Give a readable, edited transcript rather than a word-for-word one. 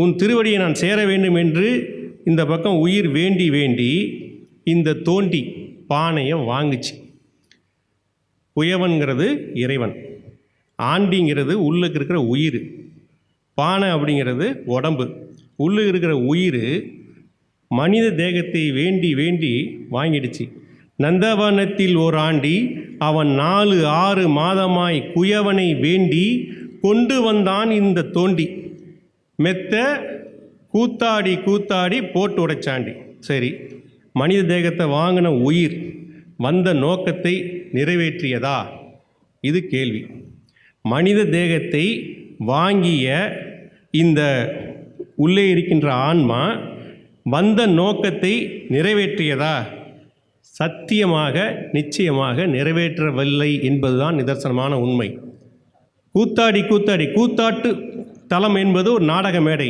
உன் திருவடியை நான் சேர வேண்டும் என்று இந்த பக்கம் உயிர் வேண்டி வேண்டி இந்த தோண்டி பானையை வாங்குச்சு. குயவன்கிறது இறைவன், ஆண்டிங்கிறது உள்ளுக்கு இருக்கிற உயிர், பானை அப்படிங்கிறது உடம்பு. உள்ளு இருக்கிற உயிர் மனித தேகத்தை வேண்டி வேண்டி வாங்கிடுச்சு. நந்தவனத்தில் ஓர் ஆண்டி அவன் 4-6 மாதமாய் குயவனை வேண்டி கொண்டு வந்தான் இந்த தோண்டி. மெத்த கூத்தாடி கூத்தாடி போட்டு உடைச்சாண்டி. சரி, மனித தேகத்தை வாங்கின உயிர் வந்த நோக்கத்தை நிறைவேற்றியதா? இது கேள்வி. மனித தேகத்தை வாங்கிய இந்த உள்ளே இருக்கின்ற ஆன்மா வந்த நோக்கத்தை நிறைவேற்றியதா? சத்தியமாக நிச்சயமாக நிறைவேற்றவில்லை என்பதுதான் நிதர்சனமான உண்மை. கூத்தாடி கூத்தாடி, கூத்தாட்டு தலம் என்பது ஒரு நாடக மேடை.